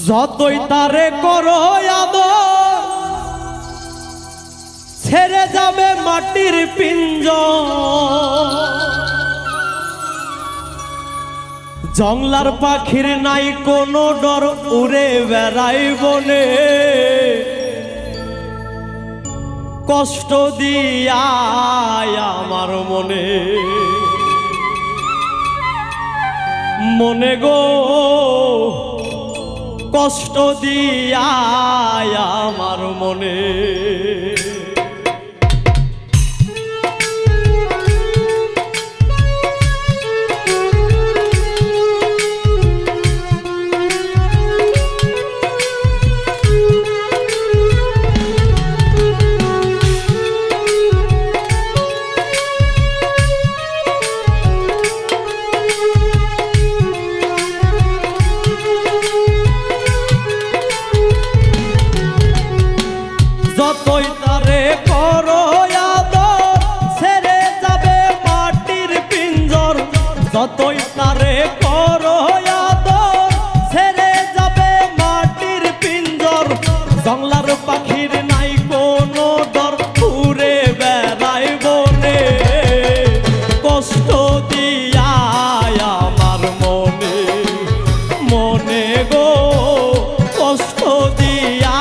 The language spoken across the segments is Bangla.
যতই তারে করো আদর ছেড়ে যাবে মাটির পিঞ্জর। জংলার পাখির নাই কোনো ডর, উড়ে বেড়াই বনে কষ্ট দিয়া আমার মনে মনে গো কষ্ট দিয়া আমার মনে। যতই তারে করো আদর ছেড়ে যাবে মাটির পিঞ্জর। যতই তারে করো আদর ছেড়ে যাবে মাটির পিঞ্জর। জংলার পাখির নাই কোনো ডর, উড়ে বেড়াই বনে কষ্ট দিয়া আমার মনে মনে গো কষ্ট দিয়া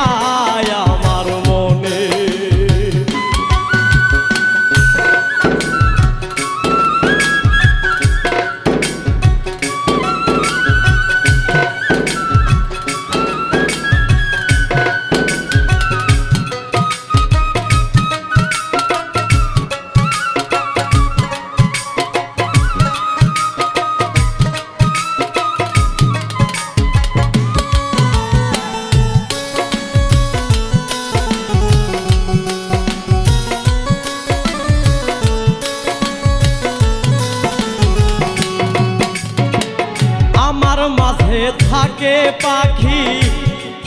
মাঝে থাকে পাখি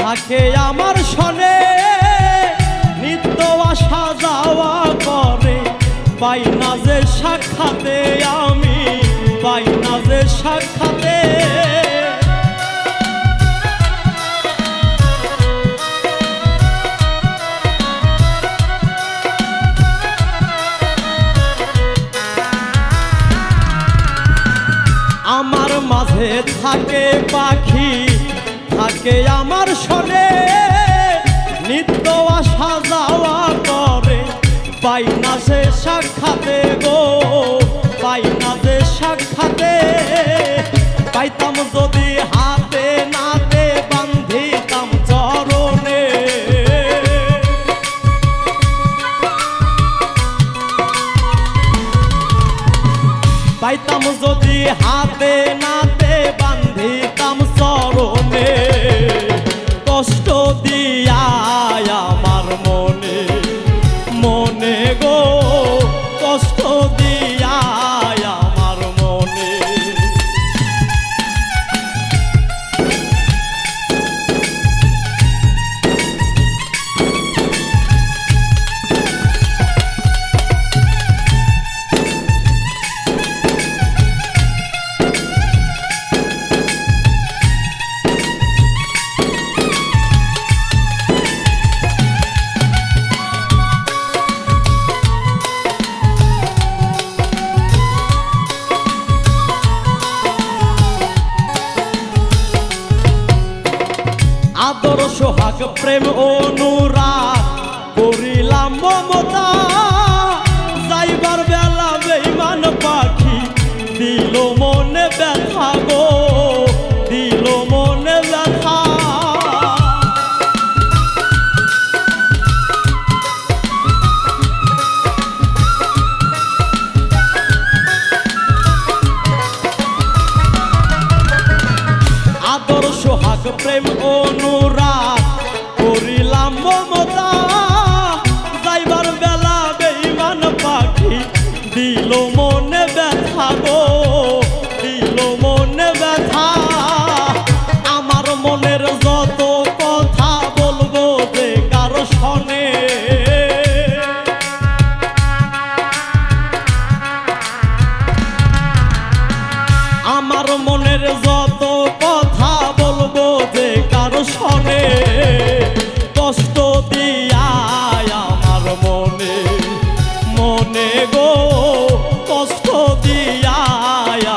থাকে আমার সনে নিত্য আসা যাওয়া করে পাই না যে সাক্ষাতে আমি পাই না যে সাক্ষাতে। আমার মাঝে থাকে পাখি থাকে আমার সনে নিত্য আসা যাওয়া করে পাই না সে সাক্ষাতে গো পাই না যে সাক্ষাতে। পাইতাম যদি হাতে নাতে বান্ধিতাম চরণে পাইতাম যদি হাতে নাতে বান্ধিতাম চরণে কষ্ট দিয়া আমার মনে মনে গো কষ্ট দিয়া আমার মনে। আদর সোহাগ প্রেম অনুরাগ করিলাম মমতা যাইবার বেলা বেঈমান পাখি দিল মনে ব্যথা গো দিল মনে ব্যথা। আদর সোহাগ প্রেম অনুরাগ করিলাম মমতা যাইবার বেলা বেঈমান পাখি দিল মনে ব্যথা গো দিল মনে ব্যথা। আমার মনের যত কথা বলবো যে কারো শোনে আমার মনের যত কথা বলবো যে কারো দিয়া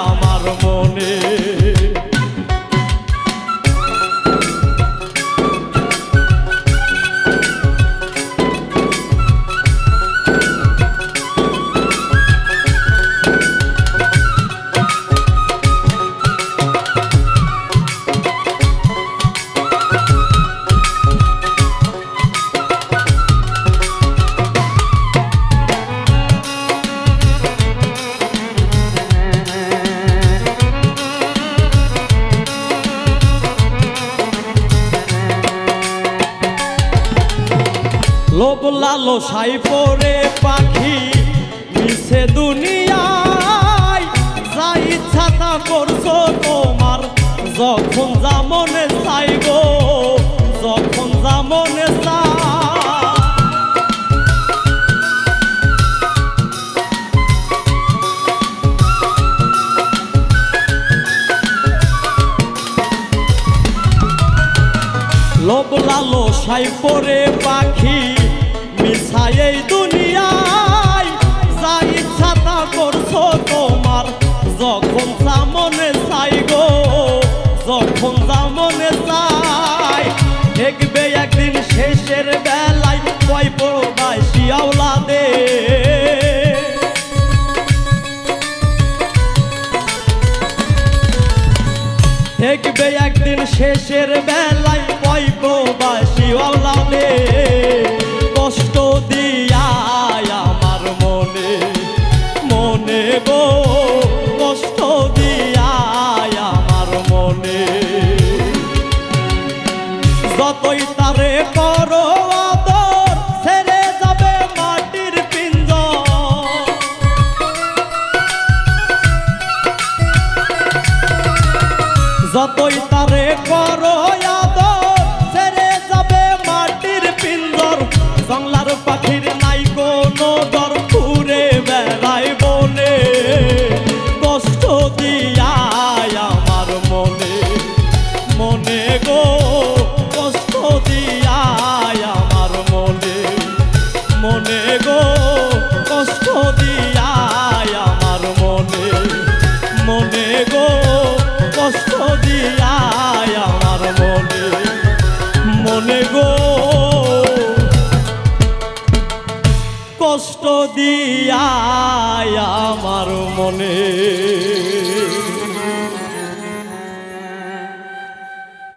আমার মনে। লোভ লালসায় পড়ে পাখি মিশে দুনিয়ায়, যা ইচ্ছা তা করছো তোমার যখন যা মনে চাই গো, যখন যা মনে চাই। লোভ লালসায় পড়ে পাখি মিশাই এই দুনিয়ায়, যা ইচ্ছা তা করছো তোমার যখন যা মনে চাই গো, যখন যা মনে চাই। দেখবে একদিন শেষের বেলায় কয় প্রবাসী আওলাদে, দেখবে একদিন শেষের বেলায় কয় প্রবাসী আওলাদে কষ্ট দিয়া আমার মনে, মনে গো কষ্ট দিয়া আমার মনে। যতই তারে করো আদর ছেড়ে যাবে মাটির পিঞ্জর, যতই তারে করো